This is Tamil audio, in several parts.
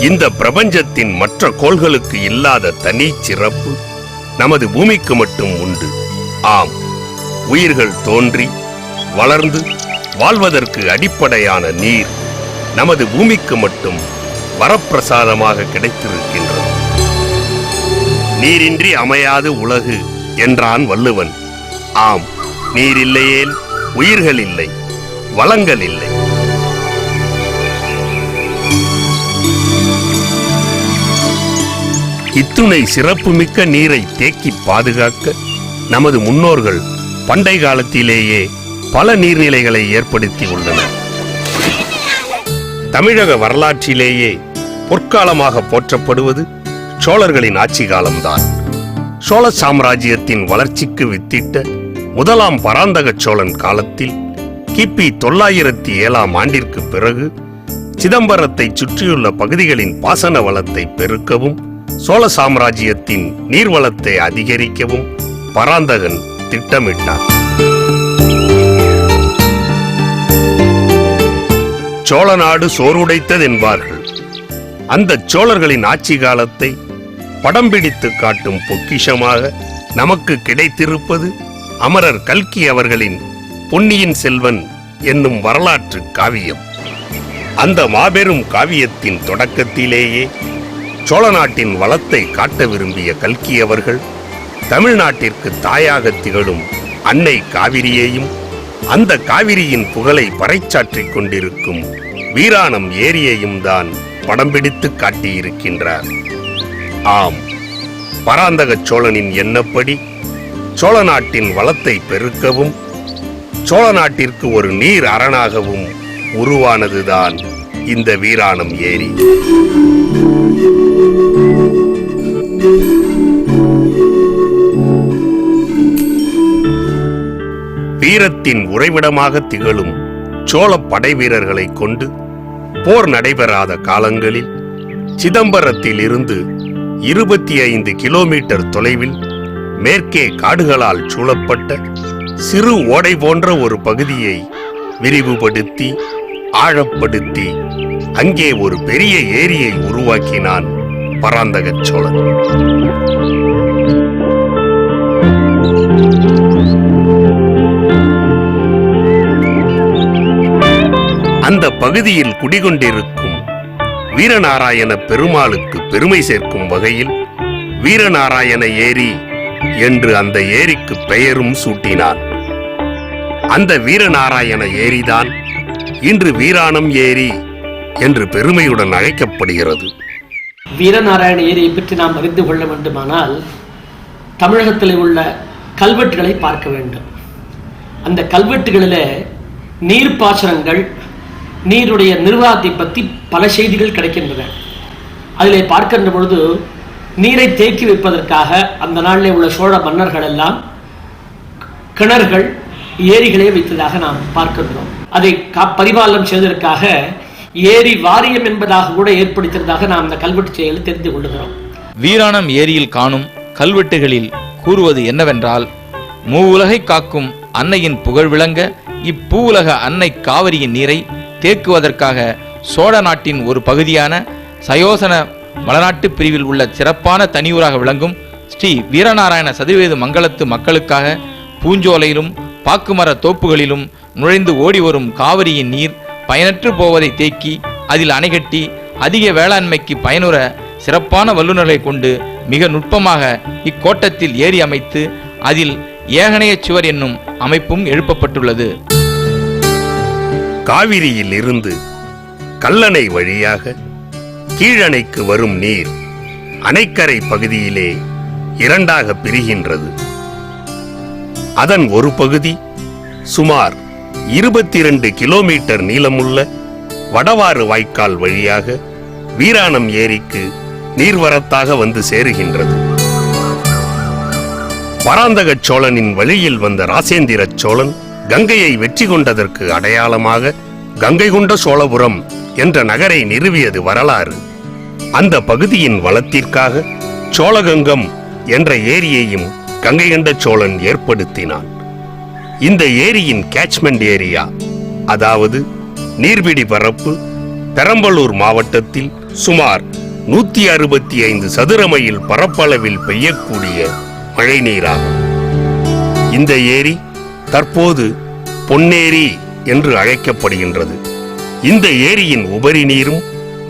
இந்த பிரபஞ்சத்தின் மற்ற கோள்களுக்கு இல்லாத தனி சிறப்பு நமது பூமிக்கு மட்டும் உண்டு. ஆம், உயிர்கள் தோன்றி வளர்ந்து வாழ்வதற்கு அடிப்படையான நீர் நமது பூமிக்கு மட்டும் வரப்பிரசாதமாக கிடைத்திருக்கின்றது. நீரின்றி அமையாது உலகு என்றான் வள்ளுவன். ஆம், நீர் இல்லையேல் உயிர்கள் இல்லை, வளங்கள் இல்லை. இத்துணை சிறப்புமிக்க நீரை தேக்கி பாதுகாக்க நமது முன்னோர்கள் பண்டை காலத்திலேயே பல நீர்நிலைகளை ஏற்படுத்தி உள்ளனர். தமிழக வரலாற்றிலேயே பொற்காலமாக போற்றப்படுவது சோழர்களின் ஆட்சி காலம்தான். சோழ சாம்ராஜ்யத்தின் வளர்ச்சிக்கு வித்திட்ட முதலாம் பராந்தக சோழன் காலத்தில் கிபி 907 ஆண்டிற்கு பிறகு சிதம்பரத்தை சுற்றியுள்ள பகுதிகளின் பாசன வளத்தை பெருக்கவும் சோழ சாம்ராஜ்யத்தின் நீர்வளத்தை அதிகரிக்கவும் பராந்தகன் திட்டமிட்டார். சோழ நாடு சோறுடைத்தது என்பார்கள். அந்த சோழர்களின் ஆட்சி காலத்தை படம் பிடித்து காட்டும் பொக்கிஷமாக நமக்கு கிடைத்திருப்பது அமரர் கல்கி அவர்களின் பொன்னியின் செல்வன் என்னும் வரலாற்று காவியம். அந்த மாபெரும் காவியத்தின் தொடக்கத்திலேயே சோழ நாட்டின் வளத்தை காட்ட விரும்பிய கல்கி அவர்கள் தமிழ்நாட்டிற்கு தாயாக திகழும் அன்னை காவிரியையும் அந்த காவிரியின் புகழை பறைச்சாற்றிக் கொண்டிருக்கும் வீராணம் ஏரியையும் தான் படம் பிடித்து காட்டியிருக்கின்றார். ஆம், பராந்தக சோழனின் எண்ணப்படி சோழ நாட்டின் வளத்தை பெருக்கவும் சோழ நாட்டிற்கு ஒரு நீர் அரணாகவும் உருவானதுதான் இந்த வீராணம் ஏரி. வீரத்தின் உறைவிடமாக திகழும் சோழ படை வீரர்களை கொண்டு போர் நடைபெறாத காலங்களில் சிதம்பரத்தில் இருந்து 25 கிலோமீட்டர் தொலைவில் மேற்கே காடுகளால் சூழப்பட்ட சிறு ஓடை போன்ற ஒரு பகுதியை விரிவுபடுத்தி ஆழப்படுத்தி அங்கே ஒரு பெரிய ஏரியை உருவாக்கினான் பராந்தக சோழன். அந்த பகுதியில் குடிகொண்டிருக்கும் வீரநாராயண பெருமாளுக்கு பெருமை சேர்க்கும் வகையில் வீரநாராயண ஏரி என்று அந்த ஏரிக்கு பெயரும் சூட்டினான். அந்த வீரநாராயண ஏரிதான் இன்று வீராணம் ஏரி என்று பெருமையுடன் அழைக்கப்படுகிறது. வீரநாராயண ஏரியை பற்றி நாம் அறிந்து கொள்ள வேண்டுமானால் தமிழகத்தில் உள்ள கல்வெட்டுகளை பார்க்க வேண்டும். அந்த கல்வெட்டுகளில் நீர்ப்பாசனங்கள், நீருடைய நிர்வாகத்தை பற்றி பல செய்திகள் கிடைக்கின்றன. அதில் பார்க்கின்ற பொழுது நீரை தேக்கி வைப்பதற்காக அந்த நாளில் உள்ள சோழ மன்னர்கள் எல்லாம் கிணறுகள், ஏரிகளை வைத்ததாக நாம் பார்க்கின்றோம். அதை பரிபாலனம் செய்வதற்காக ஏரி வாரியம் என்பதாக கூட ஏற்படுத்தியதாக நாம் அந்த கல்வெட்டு செயலை தெரிந்து கொள்ளுகிறோம். வீராணம் ஏரியில் காணும் கல்வெட்டுகளில் கூறுவது என்னவென்றால், மூவுலகை காக்கும் அன்னையின் புகழ் விளங்க இப்பூவுலக அன்னை காவிரியின் நீரை தேக்குவதற்காக சோழ நாட்டின் ஒரு பகுதியான சயோசன மலநாட்டு பிரிவில் உள்ள சிறப்பான தனியூராக விளங்கும் ஸ்ரீ வீரநாராயண சதுர்வேது மங்கலத்து மக்களுக்காக பூஞ்சோலையிலும் பாக்குமர தோப்புகளிலும் நுழைந்து ஓடி வரும் காவிரியின் நீர் பயனற்று போவதை தேக்கி அதில் அணைகட்டி அதிக வேளாண்மைக்கு பயனுற சிறப்பான வல்லுநர்களை கொண்டு மிக நுட்பமாக இக்கோட்டத்தில் ஏரி அமைத்து அதில் ஏகணைய சுவர் என்னும் அமைப்பும் எழுப்பப்பட்டுள்ளது. காவிரியில் இருந்து கல்லணை வழியாக கீழணைக்கு வரும் நீர் அணைக்கரை பகுதியிலே இரண்டாக பிரிகின்றது. அதன் ஒரு பகுதி சுமார் 22 கிலோமீட்டர் நீளமுள்ள வடவாறு வாய்க்கால் வழியாக வீராணம் ஏரிக்கு நீர்வரத்தாக வந்து சேருகின்றது. பராந்தக சோழனின் வழியில் வந்த ராசேந்திர சோழன் கங்கையை வெற்றி கொண்டதற்கு அடையாளமாக கங்கை கொண்ட சோழபுரம் என்ற நகரை நிறுவியது வரலாறு. அந்த பகுதியின் வளத்திற்காக சோழகங்கம் என்ற ஏரியையும் கங்கை கொண்ட சோழன் ஏற்படுத்தினான். இந்த ஏரியின் கேட்ச்மெண்ட் ஏரியா, அதாவது நீர்பிடி பரப்பு, பெரம்பலூர் மாவட்டத்தில் சுமார் 165 சதுர மைல் பரப்பளவில் பெய்யக்கூடிய மழை நீராகும். இந்த ஏரி தற்போது பொன்னேரி என்று அழைக்கப்படுகின்றது. இந்த ஏரியின் உபரி நீரும்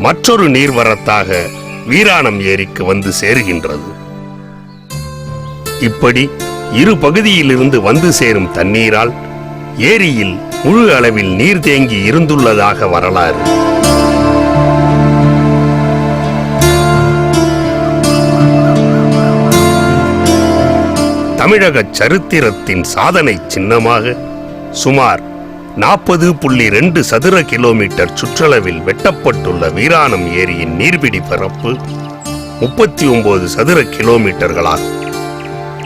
மற்றொரு நீர்வரத்தாக வீராணம் ஏரிக்கு வந்து சேருகின்றது. இப்படி இரு பகுதியிலிருந்து வந்து சேரும் தண்ணீரால் ஏரியில் முழு அளவில் நீர் தேங்கி இருந்துள்ளதாக வரலாறு. தமிழக சரித்திரத்தின் சாதனை சின்னமாக சுமார் 40.2 சதுர கிலோமீட்டர் சுற்றளவில் வெட்டப்பட்டுள்ள வீராணம் ஏரியின் நீர்பிடி பரப்பு 39 சதுர கிலோமீட்டர்களாகும்.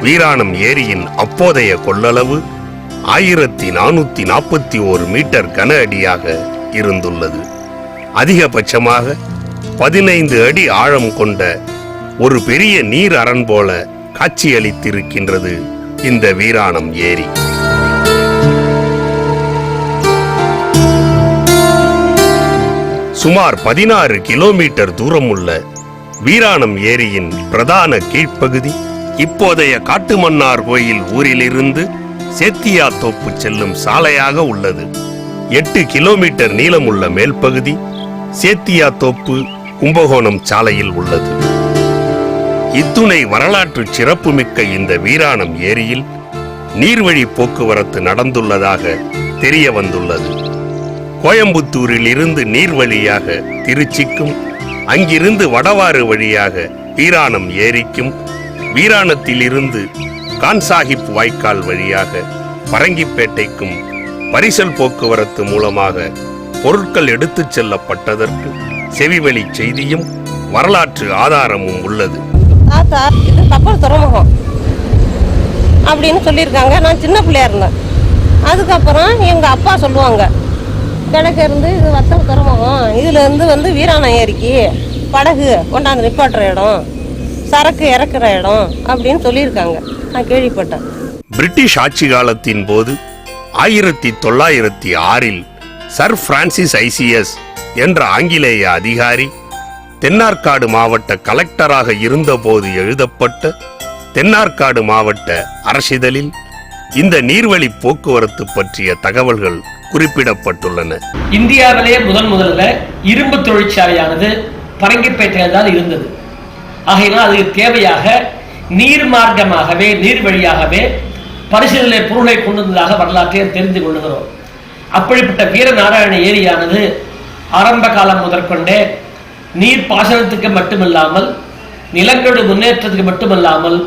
வீராணம் ஏரியின் அப்போதைய கொள்ளளவு 1441 மீட்டர் கன அடியாக இருந்துள்ளது. அதிகபட்சமாக 15 அடி ஆழம் கொண்ட ஒரு பெரிய நீர் அரண் போல காட்சியளித்திருக்கின்றது இந்த வீராணம் ஏரி. சுமார் 16 கிலோமீட்டர் தூரம் உள்ள வீராணம் ஏரியின் பிரதான கீழ்ப்பகுதி இப்போதைய காட்டுமன்னார் கோயில் ஊரிலிருந்து சேத்தியாத்தோப்பு செல்லும் சாலையாக உள்ளது. 8 கிலோமீட்டர் நீளமுள்ள மேல்பகுதி சேத்தியாத்தோப்பு கும்பகோணம் சாலையில் உள்ளது. இத்துணை வரலாற்று சிறப்புமிக்க இந்த வீராணம் ஏரியில் நீர்வழி போக்குவரத்து நடந்துள்ளதாக தெரிய வந்துள்ளது. கோயம்புத்தூரில் இருந்து நீர் வழியாக திருச்சிக்கும், அங்கிருந்து வடவாறு வழியாக வீராணம் ஏரிக்கும், வீராணத்தில் இருந்து கான்சாஹிப் வாய்க்கால் வழியாக பரங்கிப்பேட்டைக்கும் பரிசல் போக்குவரத்து மூலமாக பொருட்கள் எடுத்துச் செல்லப்பட்டதற்கு செவிவழி செய்தியும் வரலாற்று ஆதாரமும் உள்ளது. தாத்தா இது கப்பல் துறைமுகம் அப்படின்னு சொல்லியிருக்காங்க. நான் சின்ன பிள்ளையா இருந்தேன். அதுக்கப்புறம் எங்கள் அப்பா சொல்லுவாங்க, கிழக்க இருந்து இது வர்த்தக துறைமுகம், இதுல இருந்து வந்து வீராணம் ஏரிக்கு படகு கொண்டாந்து நிப்பாட்டுற இடம், சரக்கு இறக்குற இடம் அப்படின்னு சொல்லியிருக்காங்க. நான் கேள்விப்பட்டேன். பிரிட்டிஷ் ஆட்சி காலத்தின் போது 1906 சர் பிரான்சிஸ் ஐசிஎஸ் என்ற ஆங்கிலேய அதிகாரி தென்னார்காடு மாவட்ட கலெக்டராக இருந்தபோது எழுதப்பட்ட தென்னார்காடு மாவட்ட அரசிதழில் இந்த நீர்வழி போக்குவரத்து பற்றிய தகவல்கள் குறிப்பிடப்பட்டுள்ளன. இந்தியாவிலேயே முதல்ல இரும்பு தொழிற்சாலையானது பரங்கிப்பேட்டையில் தான் இருந்தது. ஆகையினால் அதுக்கு தேவையாக நீர் மார்க்கமாகவே நீர் வழியாகவே பரிசீலனை பொருளை கொண்டு வந்ததாக வரலாற்றை தெரிந்து கொள்ளுகிறோம். அப்படிப்பட்ட வீரநாராயண ஏரியானது ஆரம்ப காலம் முதற்கொண்டே நீர் பாசனத்துக்கு மட்டுமல்லாமல் நிலங்களோட முன்னேற்றத்துக்கு மட்டுமல்லாமல்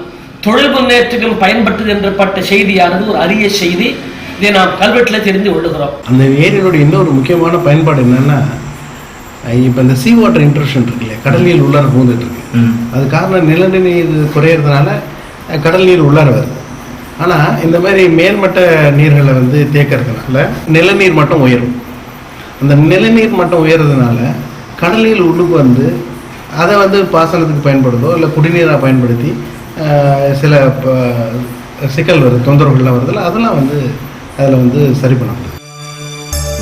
தொழில் முன்னேற்றத்துக்கும் பயன்பட்டது என்றப்பட்ட செய்தியானது ஒரு அரிய செய்தி. இதை நாம் கல்வெட்டில் தெரிந்து கொள்ளுகிறோம். அந்த ஏரியினுடைய இன்னொரு முக்கியமான பயன்பாடு என்னன்னா, இப்போ இந்த சீ வாட்டர் இன்ட்ரூஷன் இருக்குல்ல, கடல் நீர் உள்ளார போந்துட்டு இருக்கு. அது காரணம் நிலநீர் குறையிறதுனால கடல் நீர் உள்ளார வருது. ஆனால் இந்த மாதிரி மேல்மட்ட நீர்களை வந்து தேக்கிறதுனால நிலநீர் மட்டம் உயரும். அந்த நிலநீர் மட்டம் உயர்றதுனால கடல் நீர் உள்ளுக்கு வந்து அதை வந்து பாசனத்துக்கு பயன்படுதோ இல்லை குடிநீராக பயன்படுத்தி சில சிக்கல் வருது, தொந்தரவுகள்லாம் வருதுல்ல, அதெல்லாம் வந்து அதில் வந்து சரி பண்ண முடியும்.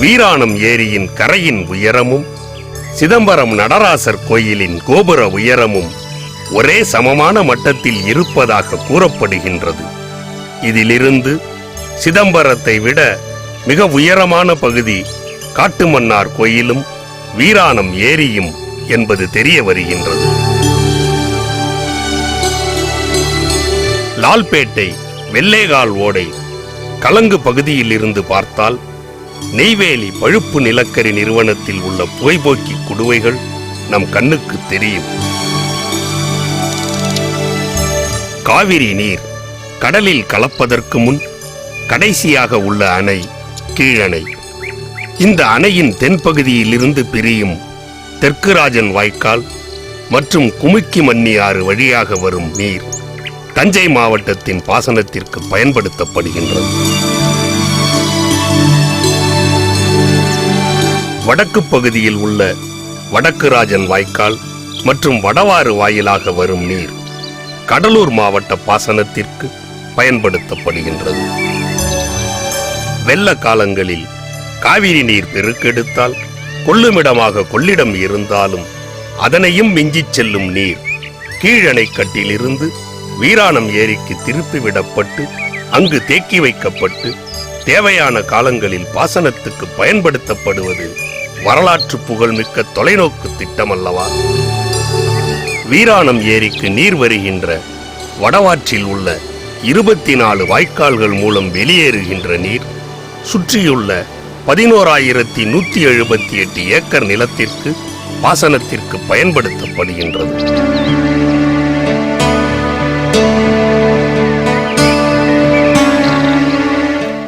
வீராணம் ஏரியின் கரையின் உயரமும் சிதம்பரம் நடராசர் கோயிலின் கோபுர உயரமும் ஒரே சமமான மட்டத்தில் இருப்பதாக கூறப்படுகின்றது. இதிலிருந்து சிதம்பரத்தை விட மிக உயரமான பகுதி காட்டுமன்னார் கோயிலும் வீராணம் ஏரியும் என்பது தெரிய வருகின்றது. லால்பேட்டை வெள்ளேகால் ஓடை கலங்கு பகுதியில் இருந்து பார்த்தால் நெய்வேலி பழுப்பு நிலக்கரி நிறுவனத்தில் உள்ள புகைப்போக்கி குடுவைகள் நம் கண்ணுக்கு தெரியும். காவிரி நீர் கடலில் கலப்பதற்கு முன் கடைசியாக உள்ள அணை கீழணை. இந்த அணையின் தென்பகுதியில் இருந்து பிரியும் தெற்கு ராஜன் வாய்க்கால் மற்றும் குமுக்கி மன்னி ஆறு வழியாக வரும் நீர் தஞ்சை மாவட்டத்தின் பாசனத்திற்கு பயன்படுத்தப்படுகின்றது. வடக்கு பகுதியில் உள்ள வடக்கு ராஜன் வாய்க்கால் மற்றும் வடவாறு வாயிலாக வரும் நீர் கடலூர் மாவட்ட பாசனத்திற்கு பயன்படுத்தப்படுகின்றது. வெள்ள காலங்களில் காவிரி நீர் பெருக்கெடுத்தால் கொள்ளுமிடமாக கொள்ளிடம் இருந்தாலும் அதனையும் மிஞ்சிச் செல்லும் நீர் கீழணைக்கட்டிலிருந்து வீராணம் ஏரிக்கு திருப்பிவிடப்பட்டு அங்கு தேக்கி வைக்கப்பட்டு தேவையான காலங்களில் பாசனத்துக்கு பயன்படுத்தப்படுவது வரலாற்று புகழ்மிக்க தொலைநோக்கு திட்டம் அல்லவா? வீராணம் ஏரிக்கு நீர் வருகின்ற வடவாற்றில் உள்ள 24 வாய்க்கால்கள் மூலம் வெளியேறுகின்ற நீர் சுற்றியுள்ள 11,178 ஏக்கர் நிலத்திற்கு பாசனத்திற்கு பயன்படுத்தப்படுகின்றது.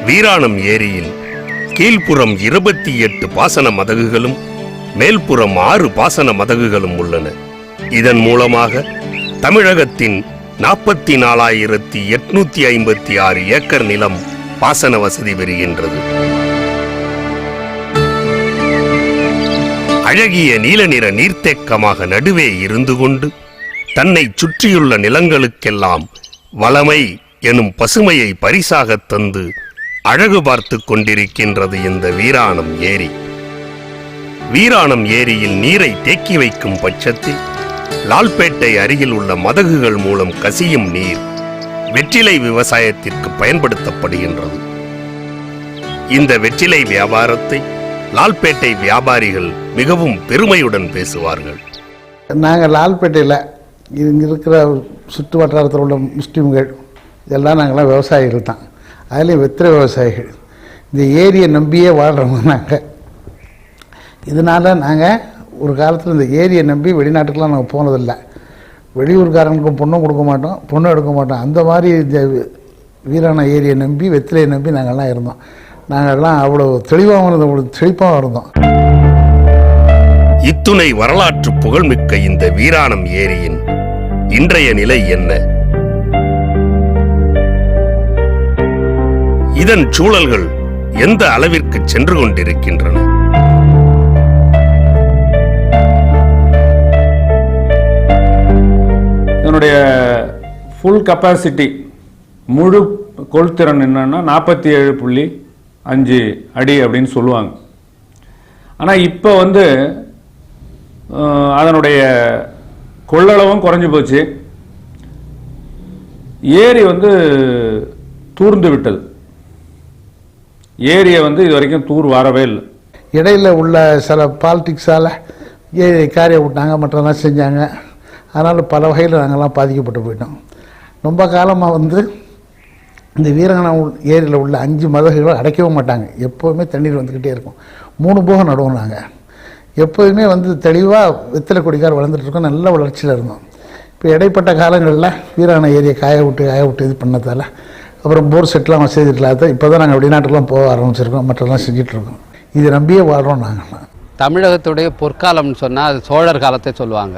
வீராணம் ஏரியில் கீழ்ப்புறம் 28 பாசன மதகுகளும் மேல்புறம் 6 பாசன மதகுகளும் உள்ளன. இதன் மூலமாக தமிழகத்தின் 44,856 ஏக்கர் நிலம் பாசன வசதி பெறுகின்றது. அழகிய நீல நிற நீர்த்தேக்கமாக நடுவே இருந்து கொண்டு தன்னை சுற்றியுள்ள நிலங்களுக்கெல்லாம் வளமை எனும் பசுமையை பரிசாக தந்து அழகு பார்த்து கொண்டிருக்கின்றது இந்த வீராணம் ஏரி. வீராணம் ஏரியில் நீரை தேக்கி வைக்கும் பட்சத்தில் லால்பேட்டை அருகில் உள்ள மதகுகள் மூலம் கசியும் நீர் வெற்றிலை விவசாயத்திற்கு பயன்படுத்தப்படுகின்றது. இந்த வெற்றிலை வியாபாரத்தை லால்பேட்டை வியாபாரிகள் மிகவும் பெருமையுடன் பேசுவார்கள். நாங்கள் லால்பேட்டையில் இங்கே இருக்கிற சுற்று வட்டாரத்தில் உள்ள முஸ்லீம்கள் இதெல்லாம் நாங்களாம் விவசாயிகள் தான். அதுலேயும் வெத்திரை விவசாயிகள். இந்த ஏரியை நம்பியே வாழ்கிறவங்க நாங்கள். இதனால் நாங்கள் ஒரு காலத்தில் இந்த ஏரியை நம்பி வெளிநாட்டுக்கெலாம் நாங்கள் போனதில்லை. வெளியூர்காரனுக்கும் பொண்ணும் கொடுக்க மாட்டோம், பொண்ணும் எடுக்க மாட்டோம். அந்த மாதிரி இந்த வீராணம் ஏரியை நம்பி வெத்திலையை நம்பி நாங்கள்லாம் இருந்தோம். நாங்கள்லாம் அவ்வளோ தெளிவாகவும் இருந்தோம், அவ்வளோ செழிப்பாகவும் இருந்தோம். இத்துணை வரலாற்று புகழ்மிக்க இந்த வீராணம் ஏரியின் இன்றைய நிலை என்ன? இதன் சூழல்கள் எந்த அளவிற்கு சென்று கொண்டிருக்கின்றன? இதனுடைய ஃபுல் கெப்பாசிட்டி முழு கொள்திறன் என்னன்னா 47.5 அடி அப்படின்னு சொல்லுவாங்க. ஆனால் இப்போ அதனுடைய கொள்ளளவும் குறைஞ்சி போச்சு. ஏரி தூர்ந்து விட்டது. ஏரியை இது வரைக்கும் தூர் வரவே இல்லை. இடையில் உள்ள சில பாலிட்டிக்ஸால் ஏரி காரியை விட்டாங்க, மற்றெல்லாம் செஞ்சாங்க. அதனால் பல வகையில் நாங்கள்லாம் பாதிக்கப்பட்டு போயிட்டோம். ரொம்ப காலமாக இந்த வீராணம் ஏரியில் உள்ள 5 மதகுகளை அடைக்கவும் மாட்டாங்க. எப்போவுமே தண்ணீர் வந்துக்கிட்டே இருக்கும். 3 போகம் நடுவோம். நாங்கள் எப்போதுமே தெளிவாக வெத்தலை கொடிக்கார் வளர்ந்துட்டுருக்கோம். நல்ல வளர்ச்சியில் இருந்தோம். இப்போ இடைப்பட்ட காலங்களில் வீராணம் ஏரியை காய விட்டு இது பண்ணதால் அப்புறம் போர் செட்லாம் வசதி இல்லாத இப்போ தான் நாங்கள் வெளிநாட்டுக்கெலாம் போக ஆரம்பிச்சிருக்கோம், மற்றெல்லாம் செஞ்சிட்ருக்கோம். இது நம்பியே வாழ்கிறோம் நாங்கள். தமிழகத்துடைய பொற்காலம்னு சொன்னால் அது சோழர் காலத்தை சொல்லுவாங்க.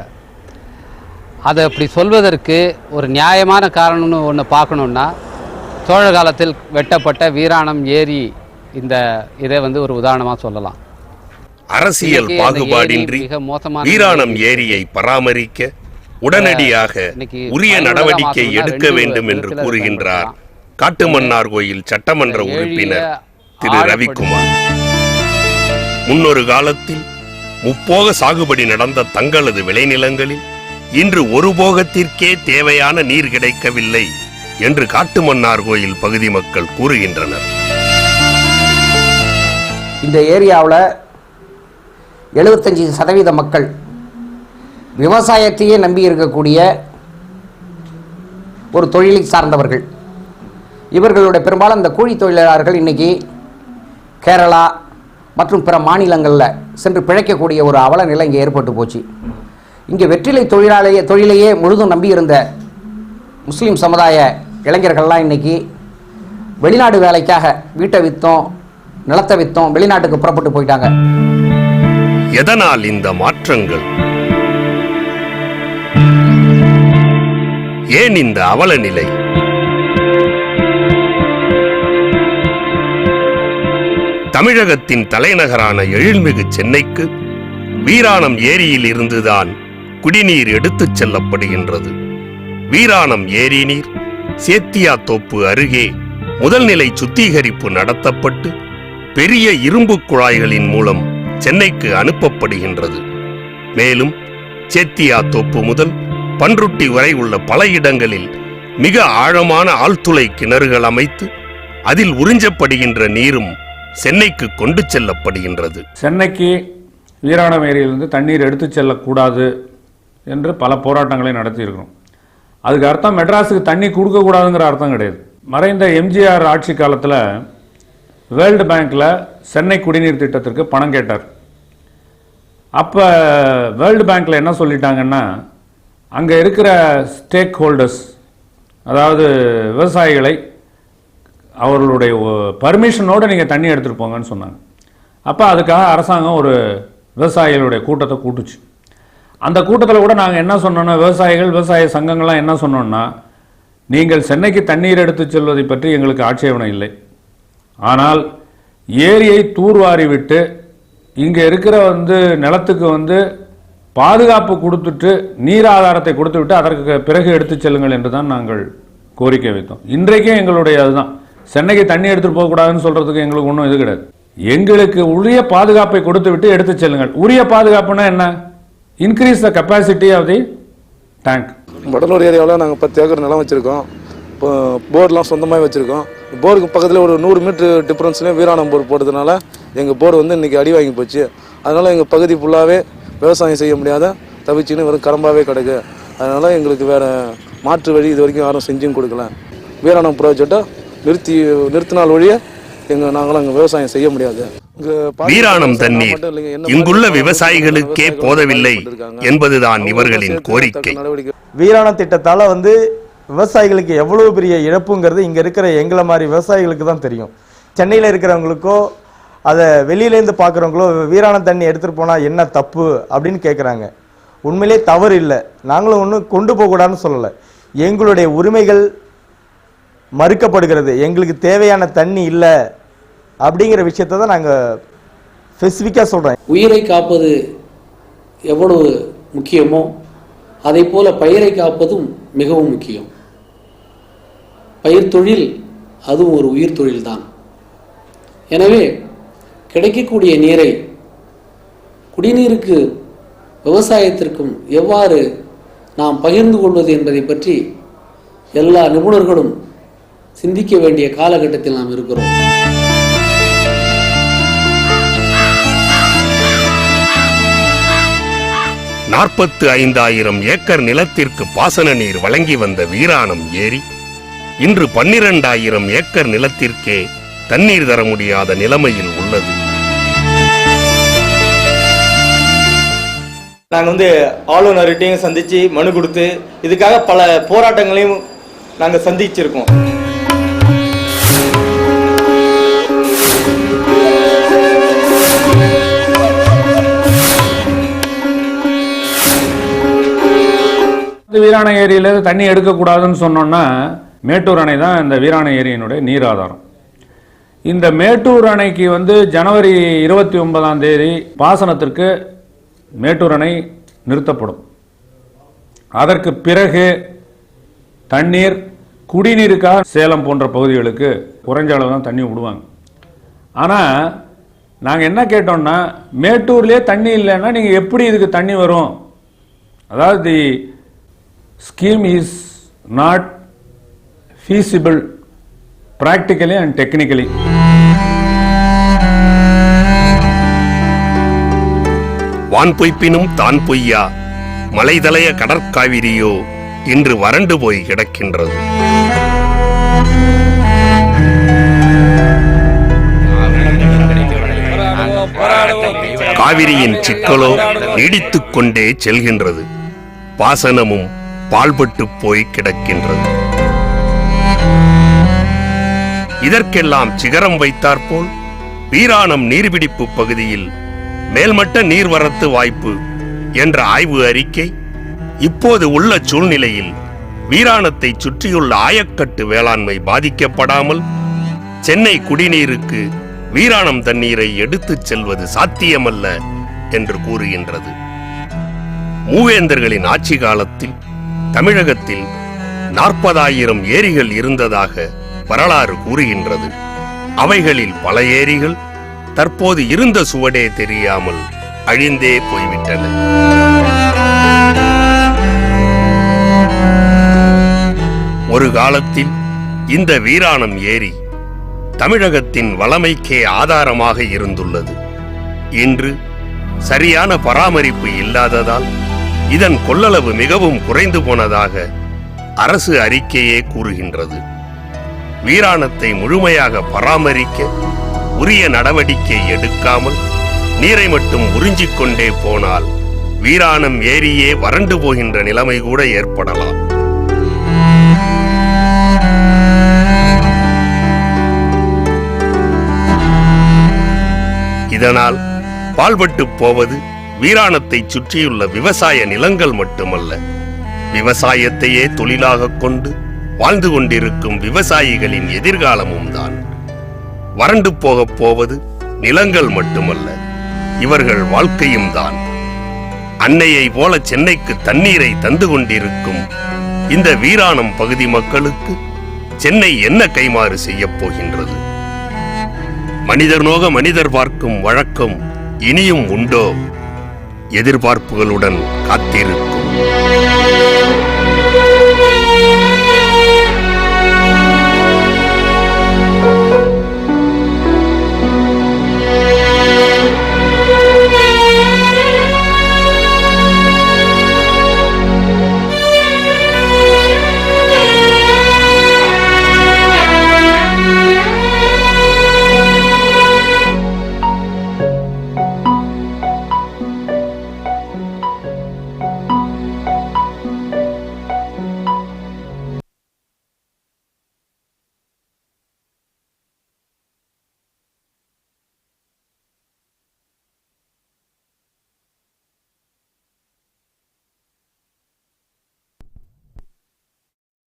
அதை அப்படி சொல்வதற்கு ஒரு நியாயமான காரணம்னு ஒன்று பார்க்கணுன்னா சோழர் காலத்தில் வெட்டப்பட்ட வீராணம் ஏரி இதை ஒரு உதாரணமாக சொல்லலாம். அரசியல் பாகுபாடின்றி வீராணம் ஏரியை பராமரிக்க உடனடியாக உரிய நடவடிக்கை எடுக்க வேண்டும் என்று கூறுகின்றார் காட்டுமன்னார் கோயில் சட்டமன்ற உறுப்பினர் திரு ரவிக்குமார். முன்னொரு காலத்தில் முப்போக சாகுபடி நடந்த தங்களது விளைநிலங்களில் இன்று ஒரு போகத்திற்கே தேவையான நீர் கிடைக்கவில்லை என்று காட்டுமன்னார் கோயில் பகுதி மக்கள் கூறுகின்றனர். இந்த ஏரியாவில் 75% மக்கள் விவசாயத்தையே நம்பி இருக்கக்கூடிய ஒரு தொழிலை சார்ந்தவர்கள். இவர்களுடைய பெரும்பாலும் இந்த கூலி தொழிலாளர்கள் இன்றைக்கி கேரளா மற்றும் பிற மாநிலங்களில் சென்று பிழைக்கக்கூடிய ஒரு அவல நிலை இங்கே ஏற்பட்டு போச்சு. இங்கே வெற்றிலை தொழிலையே முழுதும் நம்பியிருந்த முஸ்லீம் சமுதாய இளைஞர்கள்லாம் இன்றைக்கி வெளிநாடு வேலைக்காக வீட்டை விற்றோம், நிலத்தை விற்றோம், வெளிநாட்டுக்கு புறப்பட்டு போயிட்டாங்க. எதனால் இந்த மாற்றங்கள்? ஏன் இந்த அவல நிலை? தமிழகத்தின் தலைநகரான எழில்மிகு சென்னைக்கு வீராணம் ஏரியில் இருந்துதான் குடிநீர் எடுத்துச் செல்லப்படுகின்றது. வீராணம் ஏரி நீர் சேத்தியாத்தோப்பு அருகே முதல்நிலை சுத்திகரிப்பு நடத்தப்பட்டு பெரிய இரும்பு குழாய்களின் மூலம் சென்னைக்கு அனுப்பப்படுகின்றது. மேலும் சேத்தியா தோப்பு முதல் பன்ருட்டி வரை உள்ள பல இடங்களில் மிக ஆழமான ஆழ்துளை கிணறுகள் அமைத்து அதில் உறிஞ்சப்படுகின்ற நீரும் சென்னைக்கு கொண்டு செல்லப்படுகின்றது. சென்னைக்கு வீராணம் ஏரியிலிருந்து தண்ணீர் எடுத்து செல்லக்கூடாது என்று பல போராட்டங்களை நடத்தியிருக்கிறோம். அதுக்கு அர்த்தம் மெட்ராஸுக்கு தண்ணி கொடுக்கக்கூடாதுங்கிற அர்த்தம் கிடையாது. மறைந்த எம்ஜிஆர் ஆட்சி காலத்தில் வேர்ல்டு பேங்க்கில் சென்னை குடிநீர் திட்டத்திற்கு பணம் கேட்டார். அப்போ வேர்ல்டு பேங்க்கில் என்ன சொல்லிட்டாங்கன்னா, அங்கே இருக்கிற ஸ்டேக் ஹோல்டர்ஸ், அதாவது விவசாயிகளை அவர்களுடைய பர்மிஷனோடு நீங்கள் தண்ணி எடுத்துகிட்டு போங்கன்னு சொன்னாங்க. அப்போ அதுக்காக அரசாங்கம் ஒரு விவசாயிகளுடைய கூட்டத்தை கூட்டுச்சு. அந்த கூட்டத்தில் கூட நாங்கள் என்ன சொன்னோன்னா, விவசாய சங்கங்கள்லாம் என்ன சொன்னோன்னா, நீங்கள் சென்னைக்கு தண்ணீர் எடுத்து செல்வதை பற்றி எங்களுக்கு ஆட்சேபனை இல்லை, ஆனால் ஏரியை தூர்வாரி விட்டு இங்கே இருக்கிற நிலத்துக்கு பாதுகாப்பு கொடுத்துட்டு நீர் ஆதாரத்தை கொடுத்து விட்டு அதற்கு பிறகு எடுத்து செல்லுங்கள் என்று தான் நாங்கள் கோரிக்கை வைத்தோம். இன்றைக்கும் எங்களுடைய அதுதான், சென்னைக்கு தண்ணி எடுத்துகிட்டு போகக்கூடாதுன்னு சொல்கிறதுக்கு எங்களுக்கு ஒன்றும் இது கிடையாது. எங்களுக்கு உரிய பாதுகாப்பை கொடுத்து விட்டு எடுத்து செல்லுங்கள். உரிய பாதுகாப்புனா என்ன? Increase the capacity of the tank. Vadalur ஏரியாவில் நாங்கள் 10 ஏக்கர் நிலம் வச்சுருக்கோம். இப்போ போர்லாம் சொந்தமாக வச்சுருக்கோம். போருக்கு பக்கத்தில் ஒரு 100 மீட்டர் டிஃப்ரென்ஸ்லேயும் வீராணம் போர் போட்டதுனால எங்கள் போர் இன்றைக்கி அடி வாங்கி போச்சு. அதனால் எங்கள் பகுதி ஃபுல்லாகவே விவசாயம் செய்ய முடியாத தவிச்சின்னு வெறும் கரம்பாகவே கிடக்கு. அதனால் எங்களுக்கு வேறு மாற்று வழி இது வரைக்கும் யாரும் செஞ்சும் கொடுக்கல. வீராணம் ப்ராஜெக்டை நிறுத்தினால் ஒழிய நாங்களும் அங்கே விவசாயம் செய்ய முடியாது. வீராணம் தண்ணீர் இங்குள்ள விவசாயிகளுக்கே போதவில்லை என்பதுதான் இவர்களின் கோரிக்கை. வீராணம் திட்டத்தால் விவசாயிகளுக்கு எவ்வளவு பெரிய இழப்புங்கிறது இங்கே இருக்கிற எங்களை மாதிரி விவசாயிகளுக்கு தான் தெரியும். சென்னையில் இருக்கிறவங்களுக்கோ அதை வெளியிலேருந்து பார்க்குறவங்களோ வீராணம் தண்ணி எடுத்துகிட்டு போனால் என்ன தப்பு அப்படின்னு கேட்குறாங்க. உண்மையிலே தவறு இல்லை, நாங்களும் ஒன்றும் கொண்டு போகக்கூடாதுன்னு சொல்லலை. எங்களுடைய உரிமைகள் மறுக்கப்படுகிறது, எங்களுக்கு தேவையான தண்ணி இல்லை அப்படிங்கிற விஷயத்தை தான் நாங்கள் ஸ்பெசிஃபிக்காக சொல்கிறோம். உயிரை காப்பது எவ்வளவு முக்கியமோ அதை போல பயிரை காப்பதும் மிகவும் முக்கியம். பயிர் தொழில் அதுவும் ஒரு உயிர் தொழில்தான். எனவே கிடைக்கக்கூடிய நீரை குடிநீருக்கு விவசாயத்திற்கும் எவ்வாறு நாம் பகிர்ந்து கொள்வது என்பதை பற்றி எல்லா நிபுணர்களும் சிந்திக்க வேண்டிய காலகட்டத்தில் நாம் இருக்கிறோம். $45,000 ஏக்கர் நிலத்திற்கு பாசன நீர் வழங்கி வந்த வீராணம் ஏரி இன்று 12,000 ஏக்கர் நிலத்திற்கே தண்ணீர் தர முடியாத நிலைமையில் உள்ளது. நாங்கள் ஆளுநர்கிட்டையும் சந்தித்து மனு கொடுத்து இதுக்காக பல போராட்டங்களையும் நாங்கள் சந்திச்சிருக்கோம். வீராண ஏரியிலேருந்து தண்ணி எடுக்கக்கூடாதுன்னு சொன்னோன்னா, மேட்டூர் அணை தான் இந்த வீராண ஏரியினுடைய நீர் ஆதாரம். இந்த மேட்டூர் அணைக்கு ஜனவரி 29 பாசனத்திற்கு மேட்டூர் அணை நிறுத்தப்படும். அதற்கு பிறகு தண்ணீர் குடிநீருக்காக சேலம் போன்ற பகுதிகளுக்கு குறைஞ்ச அளவு தான் தண்ணி விடுவாங்க. ஆனால் நாங்கள் என்ன கேட்டோம்னா, மேட்டூர்லேயே தண்ணி இல்லைன்னா நீங்கள் எப்படி இதுக்கு தண்ணி வரும்? அதாவது தி scheme is not feasible practically and technically. வான் பொய்ப்பினும் தான் பொய்யா, மலைதலைய கடற்காவிரியோ இன்று வறண்டு போய் கிடக்கின்றது. காவிரியின் சிக்கலோ நீடித்துக் கொண்டே செல்கின்றது. பாசனமும் பாழ்பட்டு போய் கிடக்கின்றது. இதற்கெல்லாம் சிகரம் வைத்தாற்போல் வீராணம் நீர்பிடிப்பு பகுதியில் மேல்மட்ட நீர்வரத்து வாய்ப்பு என்ற ஆய்வு அறிக்கை இப்போது உள்ள சூழ்நிலையில் வீராணத்தை சுற்றியுள்ள ஆயக்கட்டு வேளாண்மை பாதிக்கப்படாமல் சென்னை குடிநீருக்கு வீராணம் தண்ணீரை எடுத்துச் செல்வது சாத்தியமல்ல என்று கூறுகின்றது. மூவேந்தர்களின் ஆட்சி காலத்தில் தமிழகத்தில் 40,000 ஏரிகள் இருந்ததாக வரலாறு கூறுகின்றது. அவைகளில் பல ஏரிகள் தற்போது இருந்த சுவடே தெரியாமல் அழிந்தே போய்விட்டன. ஒரு காலத்தில் இந்த வீராணம் ஏரி தமிழகத்தின் வளமைக்கே ஆதாரமாக இருந்துள்ளது. இன்று சரியான பராமரிப்பு இல்லாததால் இதன் கொள்ளளவு மிகவும் குறைந்து போனதாக அரசு அறிக்கையே கூறுகின்றது. வீராணத்தை முழுமையாக பராமரிக்க உரிய நடவடிக்கை எடுக்காமல் நீரை மட்டும் உறிஞ்சிக் கொண்டே போனால் வீராணம் ஏரியே வறண்டு போகின்ற நிலைமை கூட ஏற்படலாம். இதனால் பாழ்பட்டு போவது வீராணத்தை சுற்றியுள்ள விவசாய நிலங்கள் மட்டுமல்ல, விவசாயத்தையே தொழிலாக கொண்டு வாழ்ந்து கொண்டிருக்கும் விவசாயிகளின் எதிர்காலமும் தான். வறண்டு போகப் போவது நிலங்கள் மட்டுமல்ல, இவர்கள் வாழ்க்கையும் தான். அன்னையை போல சென்னைக்கு தண்ணீரை தந்து கொண்டிருக்கும் இந்த வீராணம் பகுதி மக்களுக்கு சென்னை என்ன கைமாறு செய்யப் போகின்றது? மனிதர் நோக மனிதர் பார்க்கும் வழக்கம் இனியும் உண்டோ? எதிர்பார்ப்புகளுடன் காத்திருக்கும்.